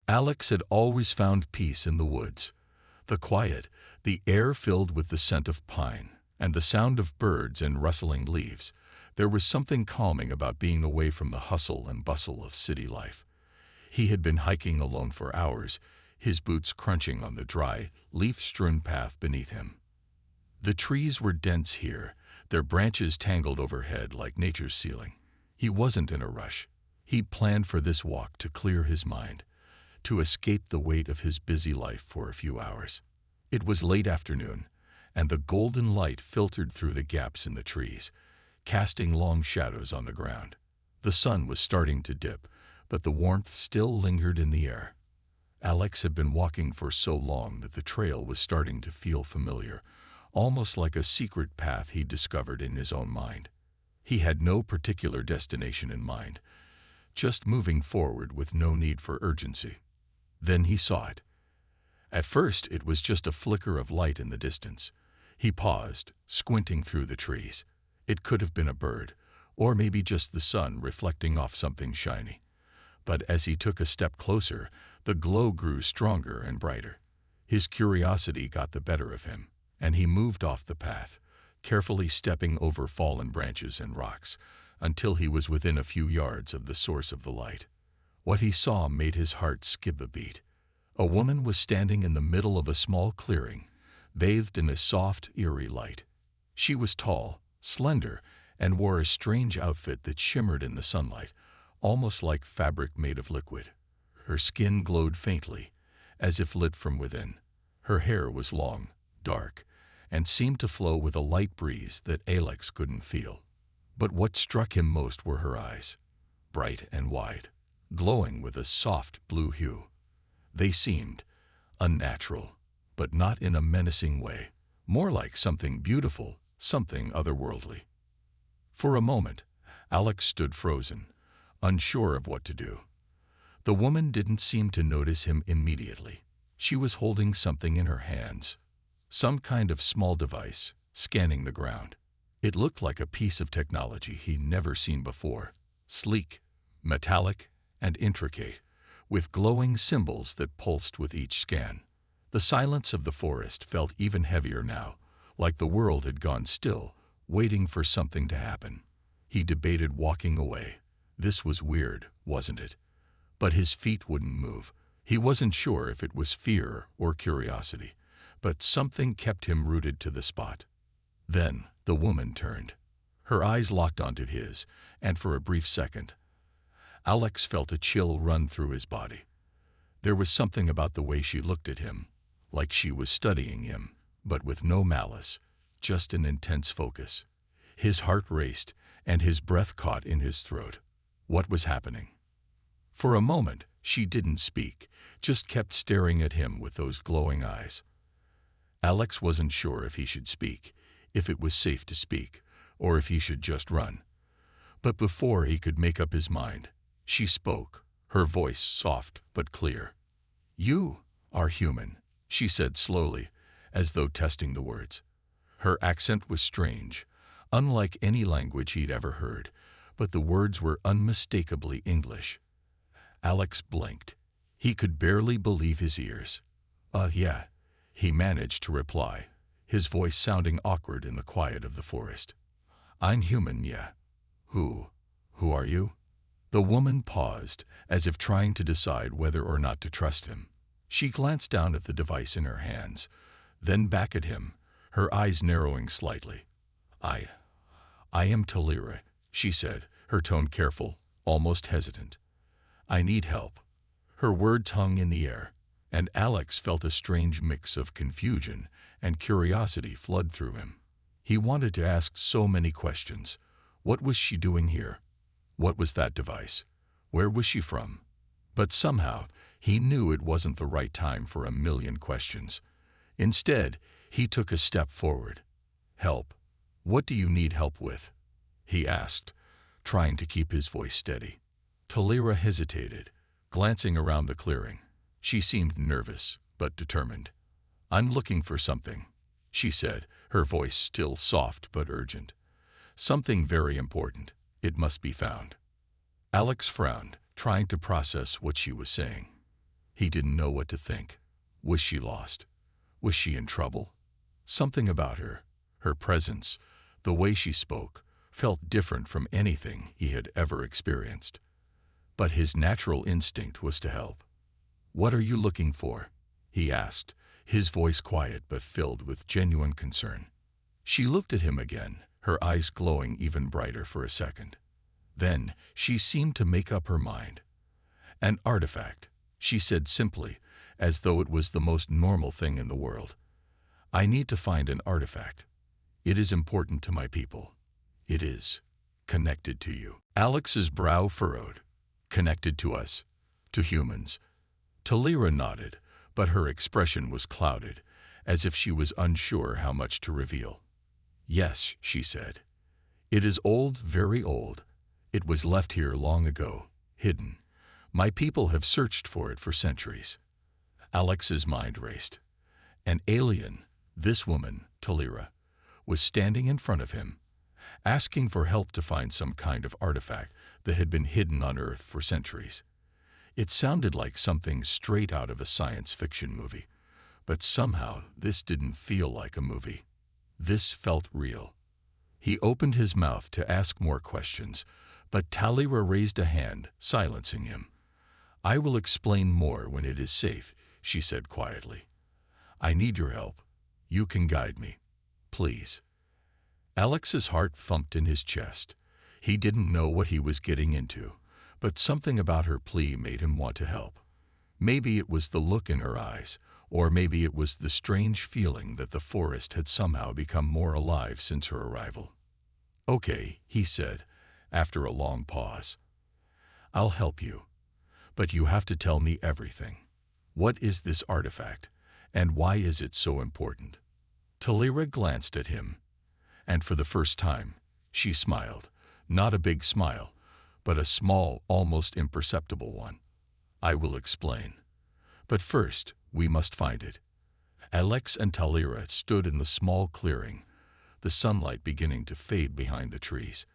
Alex had always found peace in the woods. The quiet, the air filled with the scent of pine, and the sound of birds and rustling leaves. There was something calming about being away from the hustle and bustle of city life. He had been hiking alone for hours, his boots crunching on the dry, leaf-strewn path beneath him. The trees were dense here, their branches tangled overhead like nature's ceiling. He wasn't in a rush. He'd planned for this walk to clear his mind, to escape the weight of his busy life for a few hours. It was late afternoon, and the golden light filtered through the gaps in the trees, casting long shadows on the ground. The sun was starting to dip, but the warmth still lingered in the air. Alex had been walking for so long that the trail was starting to feel familiar, almost like a secret path he'd discovered in his own mind. He had no particular destination in mind, just moving forward with no need for urgency. Then he saw it. At first, it was just a flicker of light in the distance. He paused, squinting through the trees. It could have been a bird, or maybe just the sun reflecting off something shiny. But as he took a step closer, the glow grew stronger and brighter. His curiosity got the better of him, and he moved off the path, carefully stepping over fallen branches and rocks, until he was within a few yards of the source of the light. What he saw made his heart skip a beat. A woman was standing in the middle of a small clearing, bathed in a soft, eerie light. She was tall, slender, and wore a strange outfit that shimmered in the sunlight, almost like fabric made of liquid. Her skin glowed faintly, as if lit from within. Her hair was long, dark, and seemed to flow with a light breeze that Alex couldn't feel. But what struck him most were her eyes, bright and wide, glowing with a soft blue hue. They seemed unnatural, but not in a menacing way, more like something beautiful, something otherworldly. For a moment, Alex stood frozen, unsure of what to do. The woman didn't seem to notice him immediately. She was holding something in her hands, some kind of small device, scanning the ground. It looked like a piece of technology he'd never seen before, sleek, metallic, and intricate, with glowing symbols that pulsed with each scan. The silence of the forest felt even heavier now, like the world had gone still, waiting for something to happen. He debated walking away. This was weird, wasn't it? But his feet wouldn't move. He wasn't sure if it was fear or curiosity, but something kept him rooted to the spot. Then the woman turned. Her eyes locked onto his, and for a brief second, Alex felt a chill run through his body. There was something about the way she looked at him, like she was studying him, but with no malice, just an intense focus. His heart raced, and his breath caught in his throat. What was happening? For a moment, she didn't speak, just kept staring at him with those glowing eyes. Alex wasn't sure if he should speak, if it was safe to speak, or if he should just run. But before he could make up his mind, she spoke, her voice soft but clear. "You are human," she said slowly, as though testing the words. Her accent was strange, unlike any language he'd ever heard, but the words were unmistakably English. Alex blinked. He could barely believe his ears. Yeah," he managed to reply, his voice sounding awkward in the quiet of the forest. "I'm human, yeah. Who are you?" The woman paused, as if trying to decide whether or not to trust him. She glanced down at the device in her hands, then back at him, her eyes narrowing slightly. I am Talira," she said, her tone careful, almost hesitant. "I need help." Her words hung in the air, and Alex felt a strange mix of confusion and curiosity flood through him. He wanted to ask so many questions. What was she doing here? What was that device? Where was she from? But somehow, he knew it wasn't the right time for a million questions. Instead, he took a step forward. "Help. What do you need help with?" he asked, trying to keep his voice steady. Talira hesitated, glancing around the clearing. She seemed nervous, but determined. "I'm looking for something," she said, her voice still soft but urgent. "Something very important. It must be found." Alex frowned, trying to process what she was saying. He didn't know what to think. Was she lost? Was she in trouble? Something about her, her presence, the way she spoke, felt different from anything he had ever experienced. But his natural instinct was to help. "What are you looking for?" he asked, his voice quiet but filled with genuine concern. She looked at him again, her eyes glowing even brighter for a second. Then she seemed to make up her mind. "An artifact," she said simply, as though it was the most normal thing in the world. "I need to find an artifact. It is important to my people. It is connected to you." Alex's brow furrowed. Connected to us? To humans? Talira nodded, but her expression was clouded, as if she was unsure how much to reveal. "Yes," she said. "It is old, very old. It was left here long ago, hidden. My people have searched for it for centuries." Alex's mind raced. An alien, this woman, Talira, was standing in front of him, asking for help to find some kind of artifact that had been hidden on Earth for centuries. It sounded like something straight out of a science fiction movie, but somehow this didn't feel like a movie. This felt real. He opened his mouth to ask more questions, but Talira raised a hand, silencing him. "I will explain more when it is safe," she said quietly. "I need your help. You can guide me. Please." Alex's heart thumped in his chest. He didn't know what he was getting into, but something about her plea made him want to help. Maybe it was the look in her eyes, or maybe it was the strange feeling that the forest had somehow become more alive since her arrival. "Okay," he said, after a long pause. "I'll help you, but you have to tell me everything. What is this artifact, and why is it so important?" Talira glanced at him, and for the first time, she smiled. Not a big smile, but a small, almost imperceptible one. "I will explain. But first, we must find it." Alex and Talira stood in the small clearing, the sunlight beginning to fade behind the trees.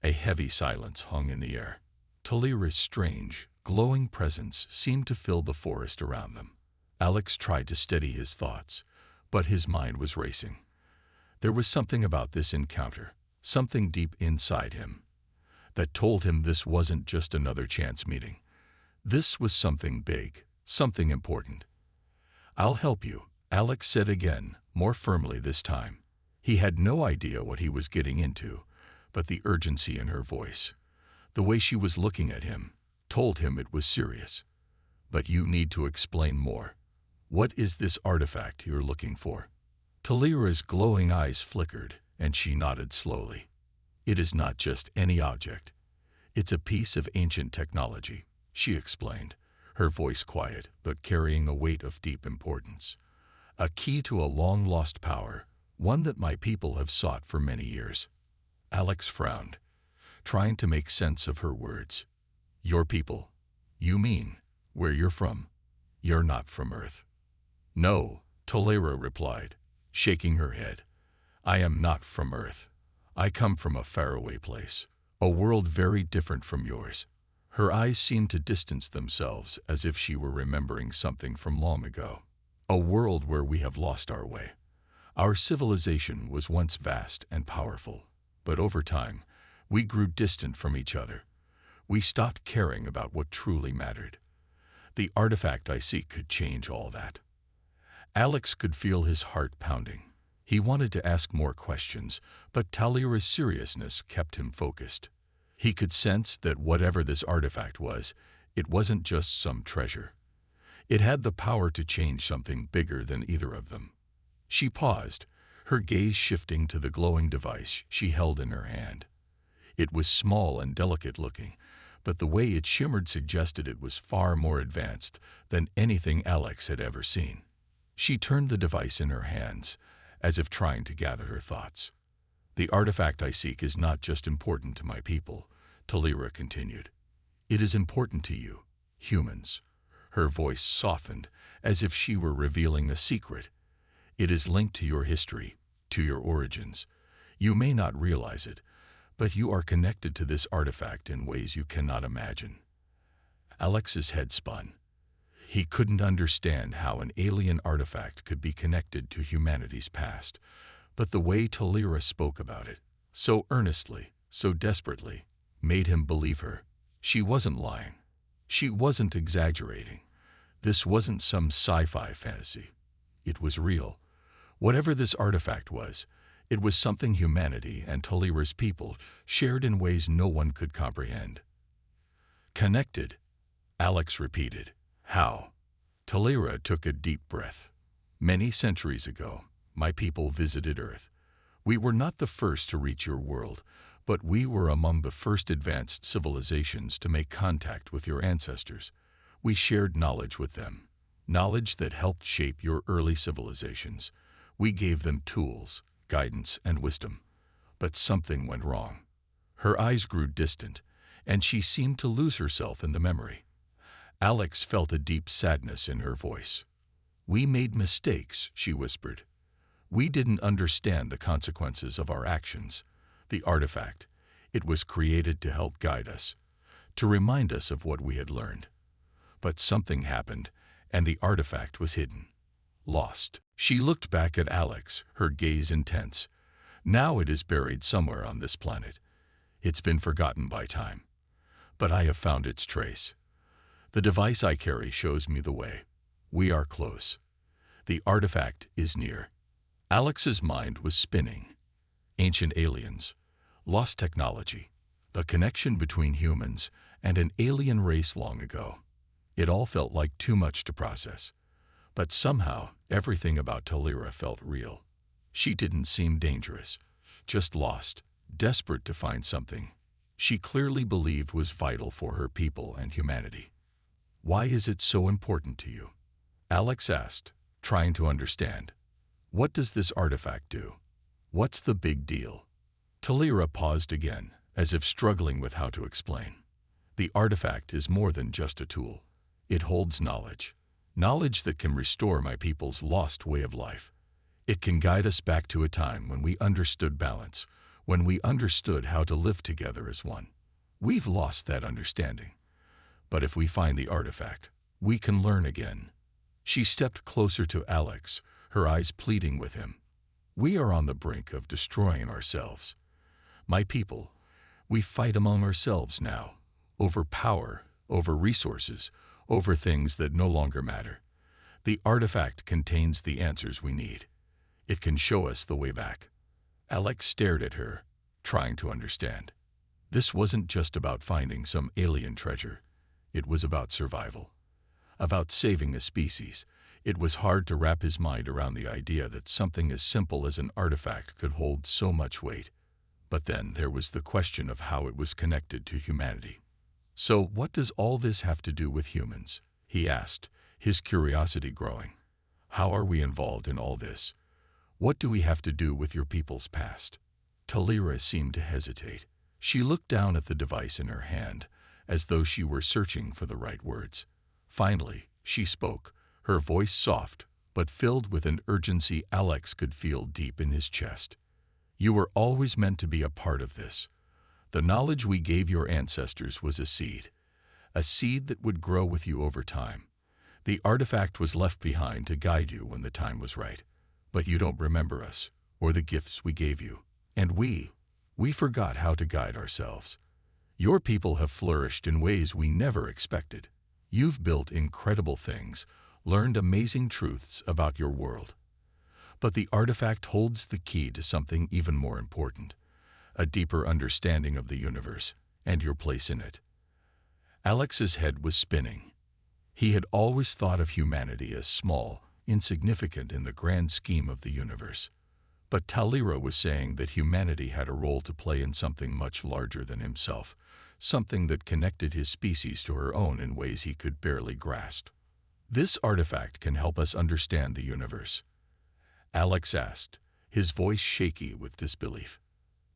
A heavy silence hung in the air. Talira's strange, glowing presence seemed to fill the forest around them. Alex tried to steady his thoughts, but his mind was racing. There was something about this encounter, something deep inside him, that told him this wasn't just another chance meeting. This was something big, something important. "I'll help you," Alex said again, more firmly this time. He had no idea what he was getting into, but the urgency in her voice, the way she was looking at him, told him it was serious. "But you need to explain more. What is this artifact you're looking for?" Talira's glowing eyes flickered, and she nodded slowly. "It is not just any object. It's a piece of ancient technology," she explained, her voice quiet but carrying a weight of deep importance. "A key to a long-lost power, one that my people have sought for many years." Alex frowned, trying to make sense of her words. "Your people? You mean where you're from? You're not from Earth." "No," Talira replied, shaking her head. "I am not from Earth. I come from a faraway place, a world very different from yours." Her eyes seemed to distance themselves as if she were remembering something from long ago. "A world where we have lost our way. Our civilization was once vast and powerful, but over time, we grew distant from each other. We stopped caring about what truly mattered. The artifact I seek could change all that." Alex could feel his heart pounding. He wanted to ask more questions, but Talira's seriousness kept him focused. He could sense that whatever this artifact was, it wasn't just some treasure. It had the power to change something bigger than either of them. She paused, her gaze shifting to the glowing device she held in her hand. It was small and delicate looking, but the way it shimmered suggested it was far more advanced than anything Alex had ever seen. She turned the device in her hands, as if trying to gather her thoughts. "The artifact I seek is not just important to my people," Talira continued. "It is important to you, humans." Her voice softened, as if she were revealing a secret. "It is linked to your history, to your origins. You may not realize it, but you are connected to this artifact in ways you cannot imagine." Alex's head spun. He couldn't understand how an alien artifact could be connected to humanity's past, but the way Talira spoke about it, so earnestly, so desperately, made him believe her. She wasn't lying. She wasn't exaggerating. This wasn't some sci-fi fantasy. It was real. Whatever this artifact was, it was something humanity and Talira's people shared in ways no one could comprehend. Connected, Alex repeated. How? Talira took a deep breath. Many centuries ago, my people visited Earth. We were not the first to reach your world, but we were among the first advanced civilizations to make contact with your ancestors. We shared knowledge with them, knowledge that helped shape your early civilizations. We gave them tools, guidance, and wisdom. But something went wrong. Her eyes grew distant, and she seemed to lose herself in the memory. Alex felt a deep sadness in her voice. We made mistakes, she whispered. We didn't understand the consequences of our actions. The artifact, it was created to help guide us, to remind us of what we had learned. But something happened, and the artifact was hidden. Lost. She looked back at Alex, her gaze intense. Now it is buried somewhere on this planet. It's been forgotten by time. But I have found its trace. The device I carry shows me the way. We are close. The artifact is near. Alex's mind was spinning. Ancient aliens, lost technology, the connection between humans and an alien race long ago. It all felt like too much to process. But somehow, everything about Talira felt real. She didn't seem dangerous, just lost, desperate to find something she clearly believed was vital for her people and humanity. Why is it so important to you? Alex asked, trying to understand. What does this artifact do? What's the big deal? Talira paused again, as if struggling with how to explain. The artifact is more than just a tool. It holds knowledge. Knowledge that can restore my people's lost way of life. It can guide us back to a time when we understood balance, when we understood how to live together as one. We've lost that understanding. But if we find the artifact, we can learn again. She stepped closer to Alex, her eyes pleading with him. We are on the brink of destroying ourselves. My people, we fight among ourselves now, over power, over resources, over things that no longer matter. The artifact contains the answers we need. It can show us the way back. Alex stared at her, trying to understand. This wasn't just about finding some alien treasure. It was about survival, about saving a species. It was hard to wrap his mind around the idea that something as simple as an artifact could hold so much weight. But then there was the question of how it was connected to humanity. So what does all this have to do with humans? He asked, his curiosity growing. How are we involved in all this? What do we have to do with your people's past? Talira seemed to hesitate. She looked down at the device in her hand, as though she were searching for the right words. Finally, she spoke, her voice soft, but filled with an urgency Alex could feel deep in his chest. You were always meant to be a part of this. The knowledge we gave your ancestors was a seed that would grow with you over time. The artifact was left behind to guide you when the time was right. But you don't remember us, or the gifts we gave you. And we forgot how to guide ourselves. Your people have flourished in ways we never expected. You've built incredible things, learned amazing truths about your world. But the artifact holds the key to something even more important, a deeper understanding of the universe and your place in it. Alex's head was spinning. He had always thought of humanity as small, insignificant in the grand scheme of the universe. But Talira was saying that humanity had a role to play in something much larger than himself, something that connected his species to her own in ways he could barely grasp. This artifact can help us understand the universe, Alex asked, his voice shaky with disbelief.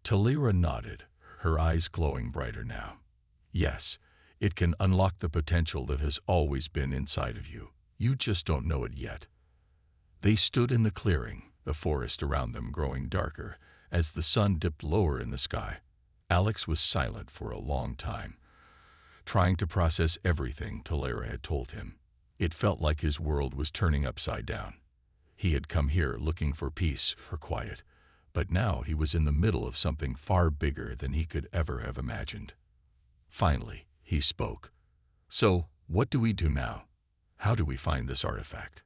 Talira nodded, her eyes glowing brighter now. Yes, it can unlock the potential that has always been inside of you. You just don't know it yet. They stood in the clearing, the forest around them growing darker as the sun dipped lower in the sky. Alex was silent for a long time, trying to process everything Talira had told him. It felt like his world was turning upside down. He had come here looking for peace, for quiet, but now he was in the middle of something far bigger than he could ever have imagined. Finally, he spoke. "So, what do we do now? How do we find this artifact?"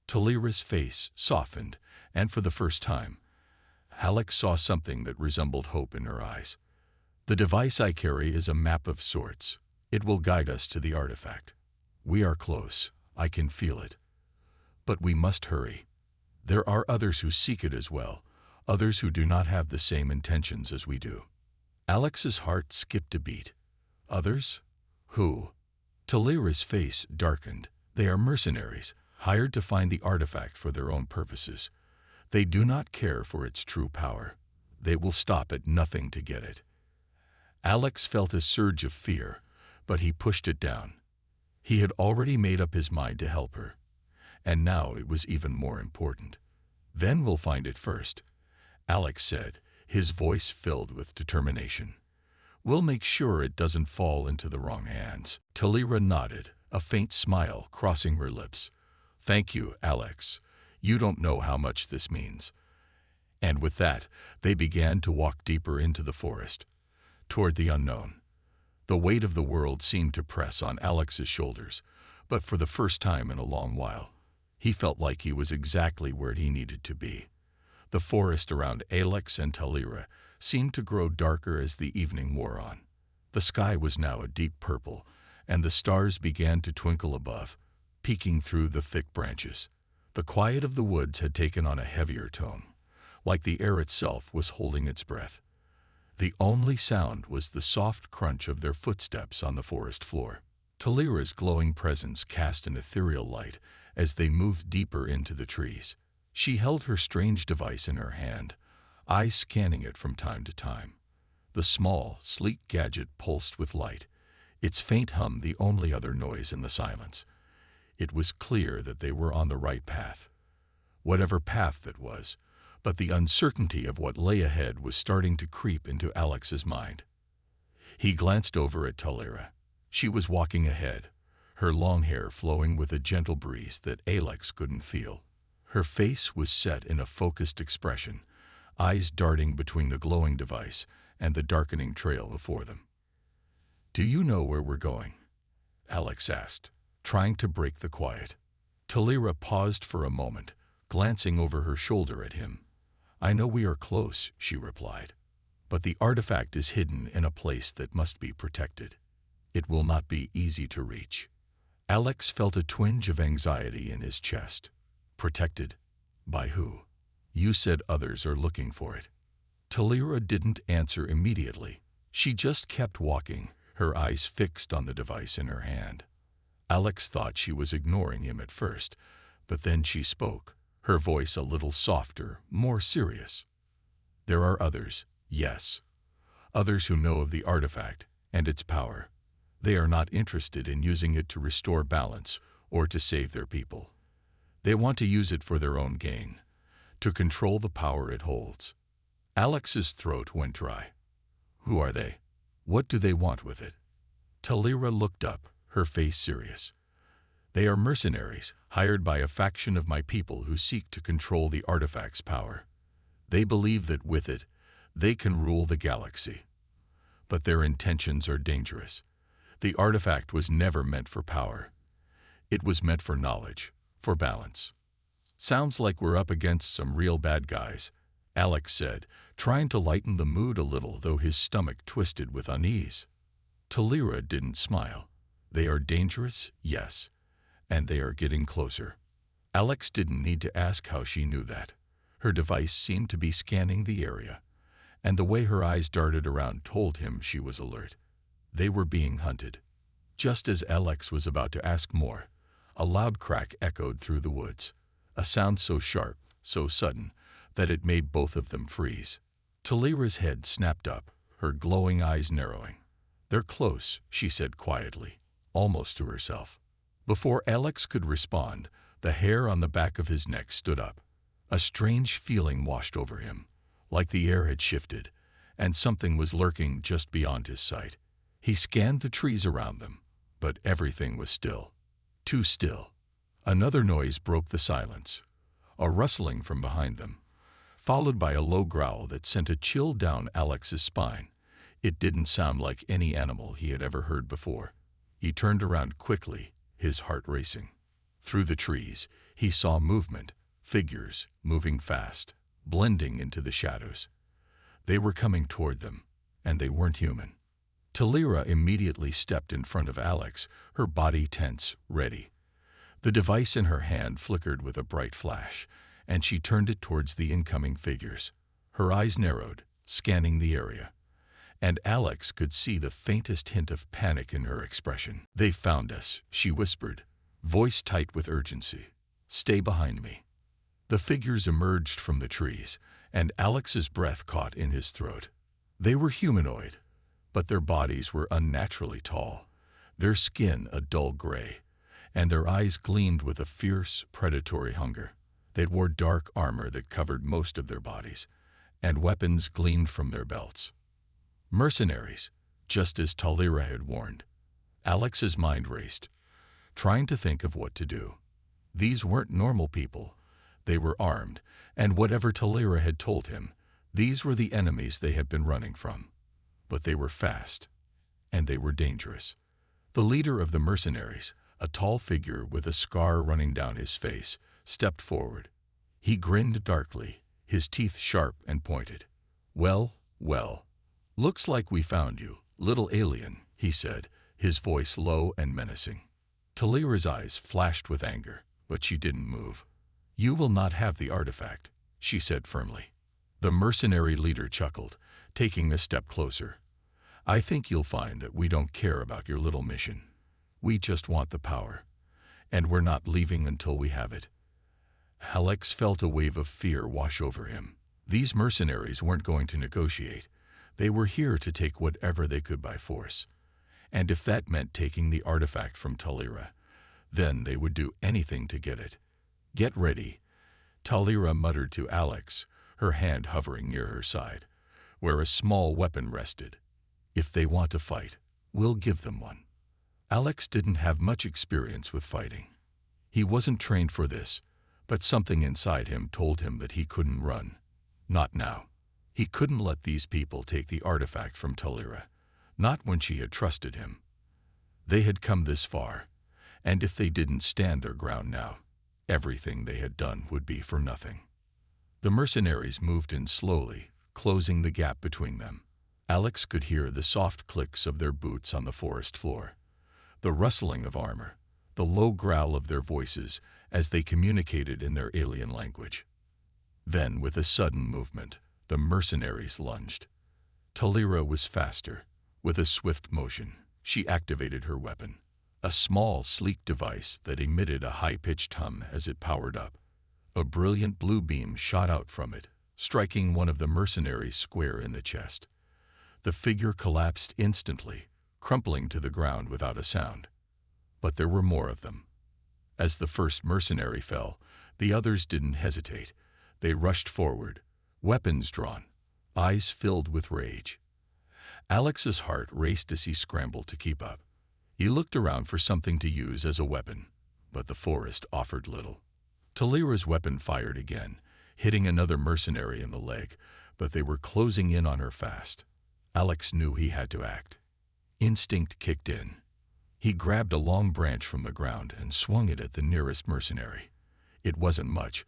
Talira's face softened, and for the first time, Alex saw something that resembled hope in her eyes. "The device I carry is a map of sorts. It will guide us to the artifact. We are close. I can feel it. But we must hurry. There are others who seek it as well, others who do not have the same intentions as we do." Alex's heart skipped a beat. "Others? Who?" Talira's face darkened. "They are mercenaries, hired to find the artifact for their own purposes. They do not care for its true power. They will stop at nothing to get it." Alex felt a surge of fear, but he pushed it down. He had already made up his mind to help her, and now it was even more important. "Then we'll find it first," Alex said, his voice filled with determination. "We'll make sure it doesn't fall into the wrong hands." Talira nodded, a faint smile crossing her lips. "Thank you, Alex. You don't know how much this means." And with that, they began to walk deeper into the forest, toward the unknown. The weight of the world seemed to press on Alex's shoulders, but for the first time in a long while, he felt like he was exactly where he needed to be. The forest around Alex and Talira seemed to grow darker as the evening wore on. The sky was now a deep purple, and the stars began to twinkle above, peeking through the thick branches. The quiet of the woods had taken on a heavier tone, like the air itself was holding its breath. The only sound was the soft crunch of their footsteps on the forest floor. Talira's glowing presence cast an ethereal light as they moved deeper into the trees. She held her strange device in her hand, eyes scanning it from time to time. The small, sleek gadget pulsed with light, its faint hum the only other noise in the silence. It was clear that they were on the right path, whatever path that was, but the uncertainty of what lay ahead was starting to creep into Alex's mind. He glanced over at Talira. She was walking ahead, her long hair flowing with a gentle breeze that Alex couldn't feel. Her face was set in a focused expression, eyes darting between the glowing device and the darkening trail before them. "Do you know where we're going?" Alex asked, trying to break the quiet. Talira paused for a moment, glancing over her shoulder at him. "I know we are close," she replied, "but the artifact is hidden in a place that must be protected. It will not be easy to reach." Alex felt a twinge of anxiety in his chest. "Protected? By who? You said others are looking for it." Talira didn't answer immediately. She just kept walking, her eyes fixed on the device in her hand. Alex thought she was ignoring him at first, but then she spoke, her voice a little softer, more serious. "There are others, yes. Others who know of the artifact and its power. They are not interested in using it to restore balance or to save their people. They want to use it for their own gain, to control the power it holds." Alex's throat went dry. "Who are they? What do they want with it?" Talira looked up, her face serious. "They are mercenaries, hired by a faction of my people who seek to control the artifact's power. They believe that with it, they can rule the galaxy. But their intentions are dangerous. The artifact was never meant for power. It was meant for knowledge, for balance." "Sounds like we're up against some real bad guys," Alex said, trying to lighten the mood a little, though his stomach twisted with unease. Talira didn't smile. "They are dangerous, yes, and they are getting closer." Alex didn't need to ask how she knew that. Her device seemed to be scanning the area, and the way her eyes darted around told him she was alert. They were being hunted. Just as Alex was about to ask more, a loud crack echoed through the woods, a sound so sharp, so sudden, that it made both of them freeze. Talira's head snapped up, her glowing eyes narrowing. "They're close," she said quietly, almost to herself. Before Alex could respond, the hair on the back of his neck stood up. A strange feeling washed over him, like the air had shifted, and something was lurking just beyond his sight. He scanned the trees around them, but everything was still. Too still. Another noise broke the silence, a rustling from behind them, followed by a low growl that sent a chill down Alex's spine. It didn't sound like any animal he had ever heard before. He turned around quickly, his heart racing. Through the trees, he saw movement, figures moving fast, blending into the shadows. They were coming toward them, and they weren't human. Talira immediately stepped in front of Alex, her body tense, ready. The device in her hand flickered with a bright flash, and she turned it towards the incoming figures. Her eyes narrowed, scanning the area, and Alex could see the faintest hint of panic in her expression. "They found us," she whispered, voice tight with urgency. "Stay behind me." The figures emerged from the trees, and Alex's breath caught in his throat. They were humanoid, but their bodies were unnaturally tall, their skin a dull gray, and their eyes gleamed with a fierce, predatory hunger. They wore dark armor that covered most of their bodies, and weapons gleamed from their belts. Mercenaries, just as Talira had warned. Alex's mind raced, trying to think of what to do. These weren't normal people. They were armed, and whatever Talira had told him, these were the enemies they had been running from. But they were fast, and they were dangerous. The leader of the mercenaries, a tall figure with a scar running down his face, stepped forward. He grinned darkly, his teeth sharp and pointed. Well, looks like we found you, little alien," he said, his voice low and menacing. Talira's eyes flashed with anger, but she didn't move. "You will not have the artifact," she said firmly. The mercenary leader chuckled, taking a step closer. "I think you'll find that we don't care about your little mission. We just want the power, and we're not leaving until we have it." Alex felt a wave of fear wash over him. These mercenaries weren't going to negotiate. They were here to take whatever they could by force. And if that meant taking the artifact from Talira, then they would do anything to get it. "Get ready," Talira muttered to Alex, her hand hovering near her side, where a small weapon rested. "If they want to fight, we'll give them one." Alex didn't have much experience with fighting. He wasn't trained for this, but something inside him told him that he couldn't run. Not now. He couldn't let these people take the artifact from Talira, not when she had trusted him. They had come this far, and if they didn't stand their ground now, everything they had done would be for nothing. The mercenaries moved in slowly, closing the gap between them. Alex could hear the soft clicks of their boots on the forest floor, the rustling of armor, the low growl of their voices as they communicated in their alien language. Then, with a sudden movement, the mercenaries lunged. Talira was faster. With a swift motion, she activated her weapon, a small, sleek device that emitted a high-pitched hum as it powered up. A brilliant blue beam shot out from it, striking one of the mercenaries square in the chest. The figure collapsed instantly, crumpling to the ground without a sound. But there were more of them. As the first mercenary fell, the others didn't hesitate. They rushed forward, weapons drawn, eyes filled with rage. Alex's heart raced as he scrambled to keep up. He looked around for something to use as a weapon, but the forest offered little. Talira's weapon fired again, hitting another mercenary in the leg, but they were closing in on her fast. Alex knew he had to act. Instinct kicked in. He grabbed a long branch from the ground and swung it at the nearest mercenary. It wasn't much,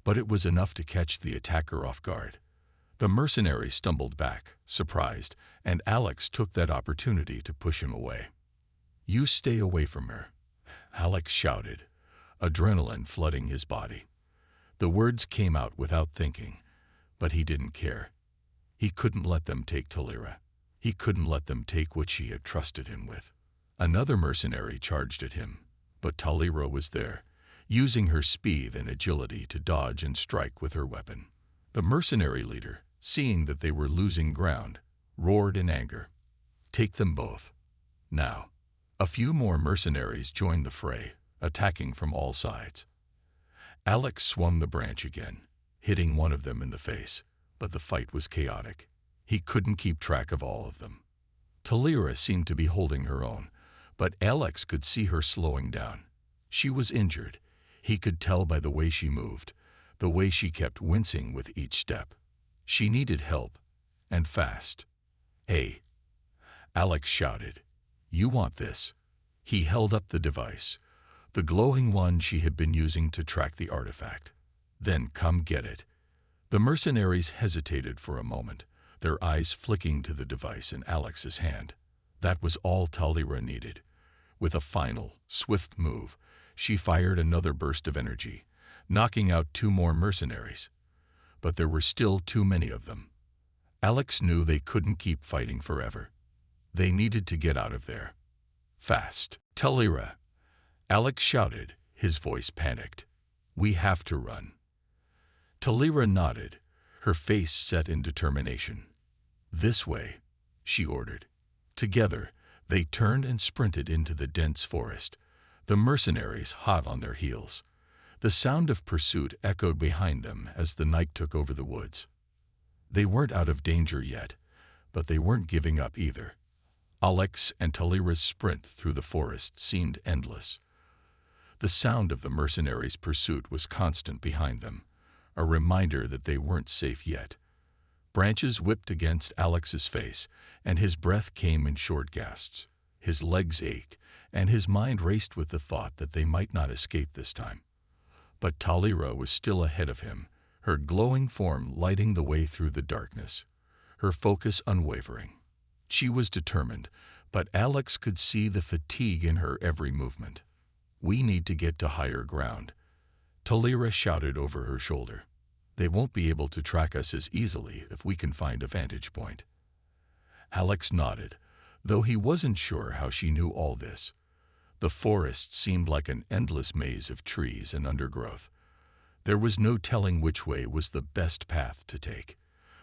but it was enough to catch the attacker off guard. The mercenary stumbled back, surprised, and Alex took that opportunity to push him away. "You stay away from her," Alex shouted, adrenaline flooding his body. The words came out without thinking, but he didn't care. He couldn't let them take Talira. He couldn't let them take what she had trusted him with. Another mercenary charged at him, but Talira was there, using her speed and agility to dodge and strike with her weapon. The mercenary leader, seeing that they were losing ground, roared in anger. "Take them both. Now." A few more mercenaries joined the fray, attacking from all sides. Alex swung the branch again, hitting one of them in the face, but the fight was chaotic. He couldn't keep track of all of them. Talira seemed to be holding her own, but Alex could see her slowing down. She was injured. He could tell by the way she moved, the way she kept wincing with each step. She needed help, and fast. "Hey," Alex shouted. "You want this?" He held up the device, the glowing one she had been using to track the artifact. "Then come get it." The mercenaries hesitated for a moment, their eyes flicking to the device in Alex's hand. That was all Talira needed. With a final, swift move, she fired another burst of energy, knocking out 2 more mercenaries. But there were still too many of them. Alex knew they couldn't keep fighting forever. They needed to get out of there. Fast. "Talira!" Alex shouted, his voice panicked. "We have to run." Talira nodded, her face set in determination. "This way," she ordered. Together, they turned and sprinted into the dense forest, the mercenaries hot on their heels. The sound of pursuit echoed behind them as the night took over the woods. They weren't out of danger yet, but they weren't giving up either. Alex and Talira's sprint through the forest seemed endless. The sound of the mercenaries' pursuit was constant behind them, a reminder that they weren't safe yet. Branches whipped against Alex's face, and his breath came in short gasps. His legs ached, and his mind raced with the thought that they might not escape this time. But Talira was still ahead of him, her glowing form lighting the way through the darkness, her focus unwavering. She was determined, but Alex could see the fatigue in her every movement. "We need to get to higher ground," Talira shouted over her shoulder. "They won't be able to track us as easily if we can find a vantage point." Alex nodded, though he wasn't sure how she knew all this. The forest seemed like an endless maze of trees and undergrowth. There was no telling which way was the best path to take.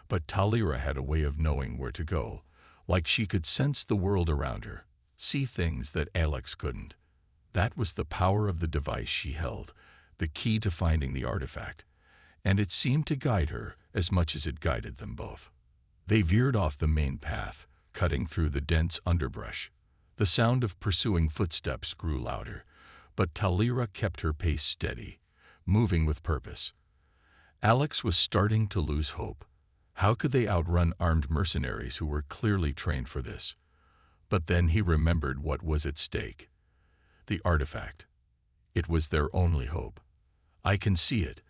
But Talira had a way of knowing where to go, like she could sense the world around her, see things that Alex couldn't. That was the power of the device she held, the key to finding the artifact, and it seemed to guide her as much as it guided them both. They veered off the main path, cutting through the dense underbrush. The sound of pursuing footsteps grew louder, but Talira kept her pace steady, moving with purpose. Alex was starting to lose hope. How could they outrun armed mercenaries who were clearly trained for this? But then he remembered what was at stake. The artifact. It was their only hope. "I can see it,"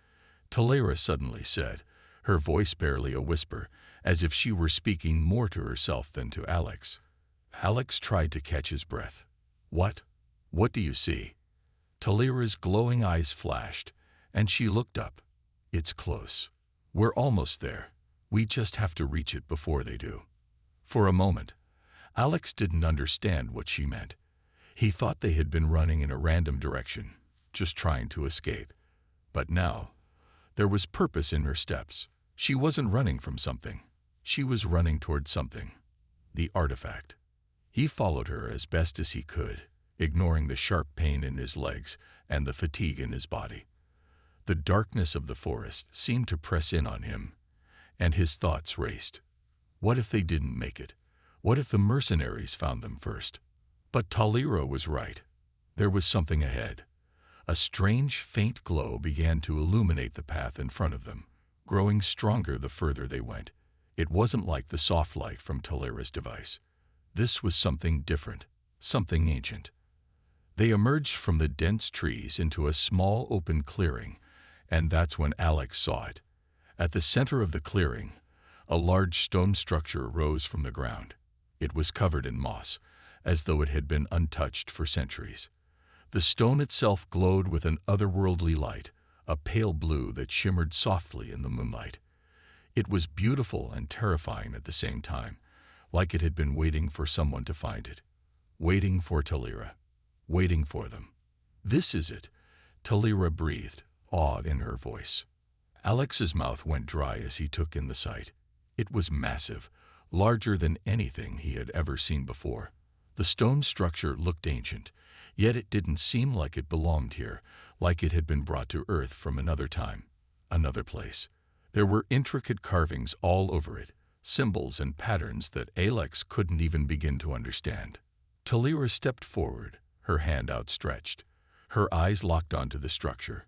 Talira suddenly said, her voice barely a whisper, as if she were speaking more to herself than to Alex. Alex tried to catch his breath. "What? What do you see?" Talira's glowing eyes flashed, and she looked up. "It's close. We're almost there. We just have to reach it before they do." For a moment, Alex didn't understand what she meant. He thought they had been running in a random direction, just trying to escape. But now, there was purpose in her steps. She wasn't running from something. She was running toward something. The artifact. He followed her as best as he could, ignoring the sharp pain in his legs and the fatigue in his body. The darkness of the forest seemed to press in on him, and his thoughts raced. What if they didn't make it? What if the mercenaries found them first? But Talira was right. There was something ahead. A strange, faint glow began to illuminate the path in front of them, growing stronger the further they went. It wasn't like the soft light from Talira's device. This was something different, something ancient. They emerged from the dense trees into a small open clearing, and that's when Alex saw it. At the center of the clearing, a large stone structure rose from the ground. It was covered in moss, as though it had been untouched for centuries. The stone itself glowed with an otherworldly light, a pale blue that shimmered softly in the moonlight. It was beautiful and terrifying at the same time, like it had been waiting for someone to find it. Waiting for Talira. Waiting for them. "This is it," Talira breathed, awe in her voice. Alex's mouth went dry as he took in the sight. It was massive, larger than anything he had ever seen before. The stone structure looked ancient, yet it didn't seem like it belonged here, like it had been brought to Earth from another time, another place. There were intricate carvings all over it, symbols and patterns that Alex couldn't even begin to understand. Talira stepped forward, her hand outstretched. Her eyes locked onto the structure.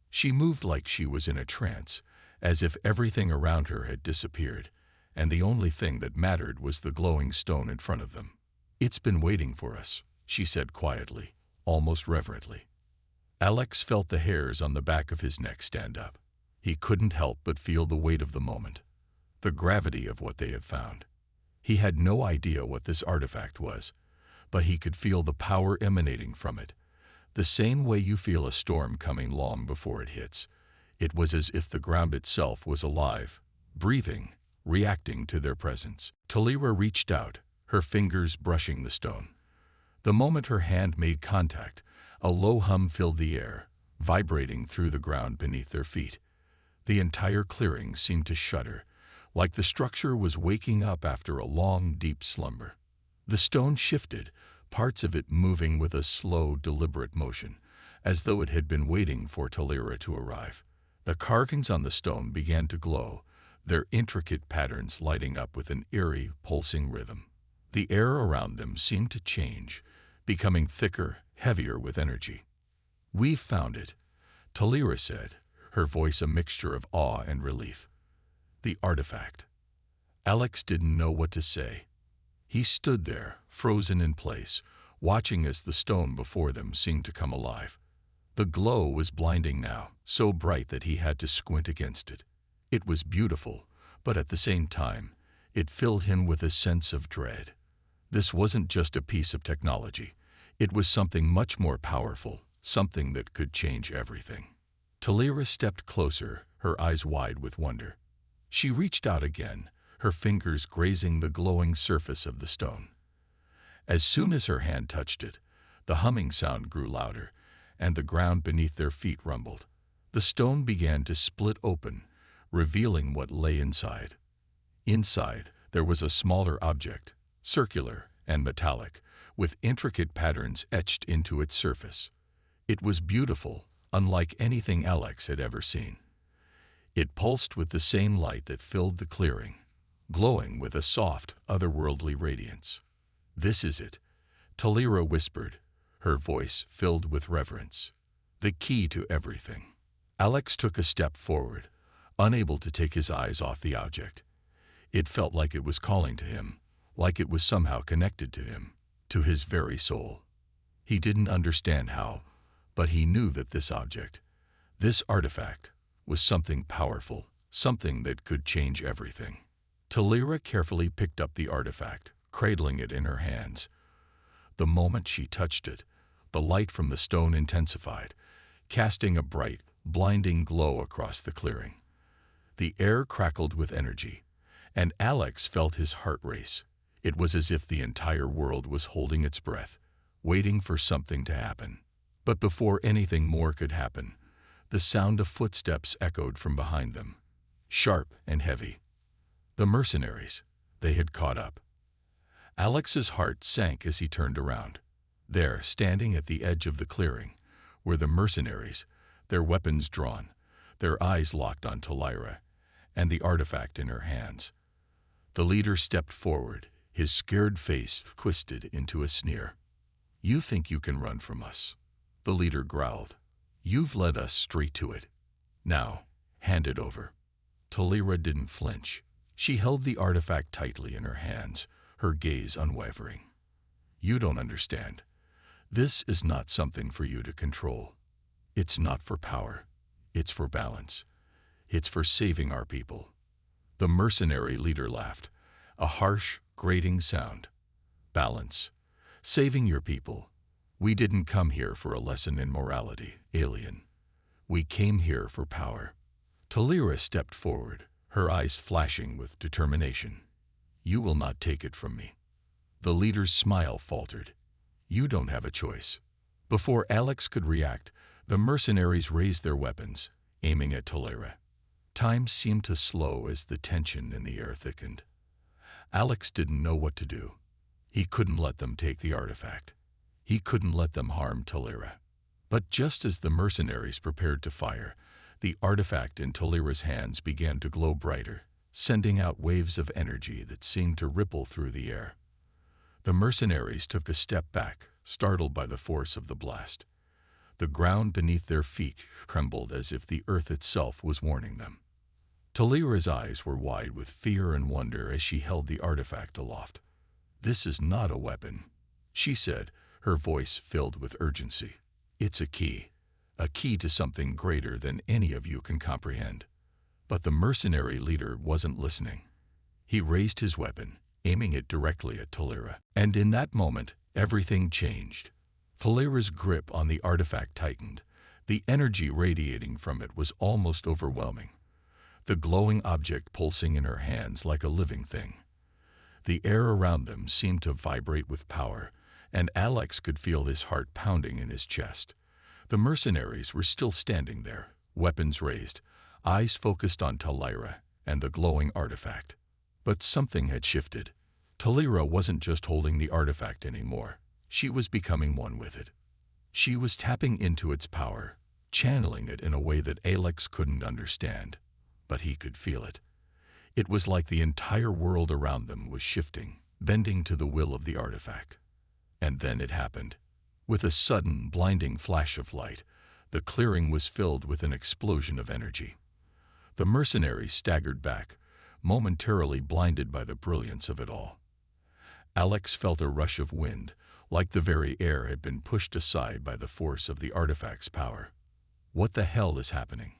She moved like she was in a trance, as if everything around her had disappeared, and the only thing that mattered was the glowing stone in front of them. "It's been waiting for us," she said quietly, almost reverently. Alex felt the hairs on the back of his neck stand up. He couldn't help but feel the weight of the moment, the gravity of what they had found. He had no idea what this artifact was, but he could feel the power emanating from it. The same way you feel a storm coming long before it hits. It was as if the ground itself was alive, breathing, reacting to their presence. Talira reached out, her fingers brushing the stone. The moment her hand made contact, a low hum filled the air, vibrating through the ground beneath their feet. The entire clearing seemed to shudder, like the structure was waking up after a long, deep slumber. The stone shifted, parts of it moving with a slow, deliberate motion, as though it had been waiting for Talira to arrive. The carvings on the stone began to glow, their intricate patterns lighting up with an eerie, pulsing rhythm. The air around them seemed to change, becoming thicker, heavier with energy. "We've found it," Talira said, her voice a mixture of awe and relief. The artifact. Alex didn't know what to say. He stood there, frozen in place, watching as the stone before them seemed to come alive. The glow was blinding now, so bright that he had to squint against it. It was beautiful, but at the same time, it filled him with a sense of dread. This wasn't just a piece of technology. It was something much more powerful, something that could change everything. Talira stepped closer, her eyes wide with wonder. She reached out again, her fingers grazing the glowing surface of the stone. As soon as her hand touched it, the humming sound grew louder, and the ground beneath their feet rumbled. The stone began to split open, revealing what lay inside. Inside, there was a smaller object, circular and metallic, with intricate patterns etched into its surface. It was beautiful, unlike anything Alex had ever seen. It pulsed with the same light that filled the clearing, glowing with a soft, otherworldly radiance. "This is it," Talira whispered, her voice filled with reverence. "The key to everything." Alex took a step forward, unable to take his eyes off the object. It felt like it was calling to him, like it was somehow connected to him, to his very soul. He didn't understand how, but he knew that this object, this artifact, was something powerful, something that could change everything. Talira carefully picked up the artifact, cradling it in her hands. The moment she touched it, the light from the stone intensified, casting a bright, blinding glow across the clearing. The air crackled with energy, and Alex felt his heart race. It was as if the entire world was holding its breath, waiting for something to happen. But before anything more could happen, the sound of footsteps echoed from behind them, sharp and heavy. The mercenaries, they had caught up. Alex's heart sank as he turned around. There, standing at the edge of the clearing, were the mercenaries, their weapons drawn, their eyes locked on Talira, and the artifact in her hands. The leader stepped forward, his scared face twisted into a sneer. "You think you can run from us?" the leader growled. "You've led us straight to it. Now, hand it over." Talira didn't flinch. She held the artifact tightly in her hands, her gaze unwavering. "You don't understand. This is not something for you to control. It's not for power. It's for balance. It's for saving our people." The mercenary leader laughed, a harsh, grating sound. "Balance. Saving your people. We didn't come here for a lesson in morality, alien. We came here for power." Talira stepped forward, her eyes flashing with determination. "You will not take it from me." The leader's smile faltered. "You don't have a choice." Before Alex could react, the mercenaries raised their weapons, aiming at Talira. Time seemed to slow as the tension in the air thickened. Alex didn't know what to do. He couldn't let them take the artifact. He couldn't let them harm Talira. But just as the mercenaries prepared to fire, the artifact in Talira's hands began to glow brighter, sending out waves of energy that seemed to ripple through the air. The mercenaries took a step back, startled by the force of the blast. The ground beneath their feet trembled as if the earth itself was warning them. Talira's eyes were wide with fear and wonder as she held the artifact aloft. "This is not a weapon," she said, her voice filled with urgency. "It's a key to something greater than any of you can comprehend." But the mercenary leader wasn't listening. He raised his weapon, aiming it directly at Talira. And in that moment, everything changed. Talira's grip on the artifact tightened. The energy radiating from it was almost overwhelming, the glowing object pulsing in her hands like a living thing. The air around them seemed to vibrate with power, and Alex could feel his heart pounding in his chest. The mercenaries were still standing there, weapons raised, eyes focused on Talira and the glowing artifact. But something had shifted. Talira wasn't just holding the artifact anymore. She was becoming one with it. She was tapping into its power, channeling it in a way that Alex couldn't understand, but he could feel it. It was like the entire world around them was shifting, bending to the will of the artifact. And then it happened. With a sudden, blinding flash of light, the clearing was filled with an explosion of energy. The mercenaries staggered back, momentarily blinded by the brilliance of it all. Alex felt a rush of wind, like the very air had been pushed aside by the force of the artifact's power. "What the hell is happening?"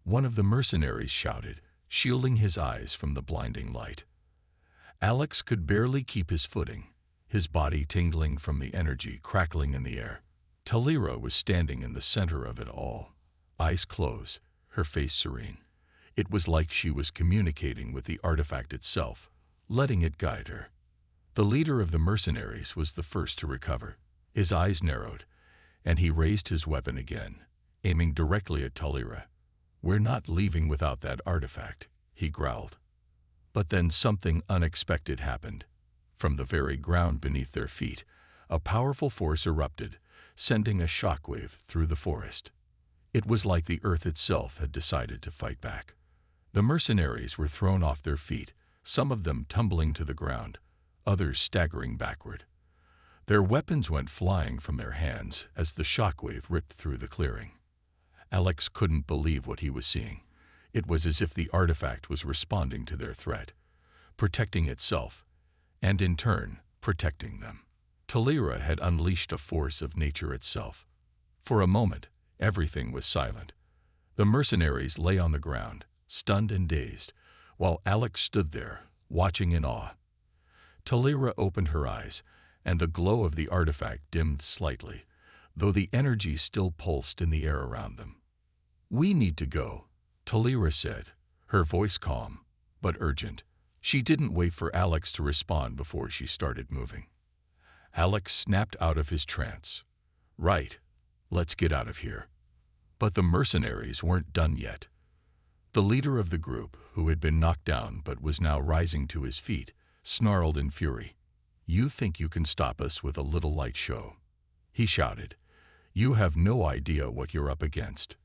one of the mercenaries shouted, shielding his eyes from the blinding light. Alex could barely keep his footing, his body tingling from the energy crackling in the air. Talira was standing in the center of it all, eyes closed, her face serene. It was like she was communicating with the artifact itself, letting it guide her. The leader of the mercenaries was the first to recover. His eyes narrowed, and he raised his weapon again, aiming directly at Talira. "We're not leaving without that artifact," he growled. But then something unexpected happened. From the very ground beneath their feet, a powerful force erupted, sending a shockwave through the forest. It was like the earth itself had decided to fight back. The mercenaries were thrown off their feet, some of them tumbling to the ground, others staggering backward. Their weapons went flying from their hands as the shockwave ripped through the clearing. Alex couldn't believe what he was seeing. It was as if the artifact was responding to their threat, protecting itself, and in turn, protecting them. Talira had unleashed a force of nature itself. For a moment, everything was silent. The mercenaries lay on the ground, stunned and dazed, while Alex stood there, watching in awe. Talira opened her eyes, and the glow of the artifact dimmed slightly, though the energy still pulsed in the air around them. "We need to go," Talira said, her voice calm, but urgent. She didn't wait for Alex to respond before she started moving. Alex snapped out of his trance. "Right, let's get out of here." But the mercenaries weren't done yet. The leader of the group, who had been knocked down but was now rising to his feet, snarled in fury. "You think you can stop us with a little light show?" he shouted. "You have no idea what you're up against."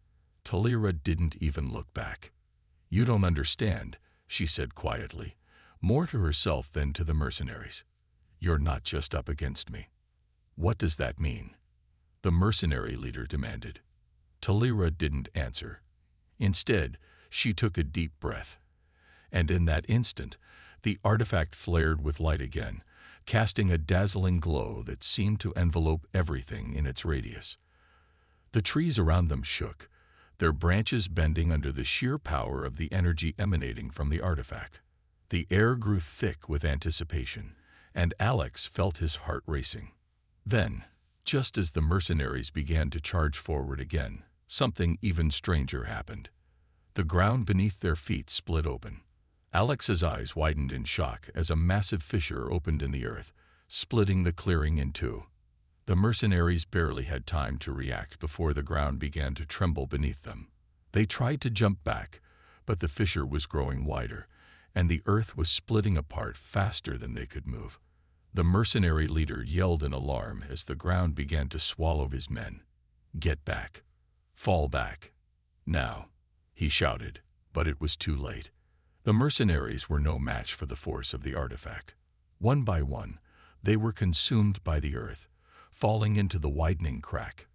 Talira didn't even look back. "You don't understand," she said quietly, more to herself than to the mercenaries. "You're not just up against me." "What does that mean?" the mercenary leader demanded. Talira didn't answer. Instead, she took a deep breath. And in that instant, the artifact flared with light again, casting a dazzling glow that seemed to envelope everything in its radius. The trees around them shook, their branches bending under the sheer power of the energy emanating from the artifact. The air grew thick with anticipation, and Alex felt his heart racing. Then, just as the mercenaries began to charge forward again, something even stranger happened. The ground beneath their feet split open. Alex's eyes widened in shock as a massive fissure opened in the earth, splitting the clearing in two. The mercenaries barely had time to react before the ground began to tremble beneath them. They tried to jump back, but the fissure was growing wider, and the earth was splitting apart faster than they could move. The mercenary leader yelled in alarm as the ground began to swallow his men. "Get back! Fall back! Now!" he shouted, but it was too late. The mercenaries were no match for the force of the artifact. One by one, they were consumed by the earth, falling into the widening crack.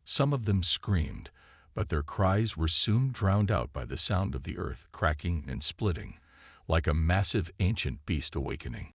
Some of them screamed, but their cries were soon drowned out by the sound of the earth cracking and splitting, like a massive ancient beast awakening.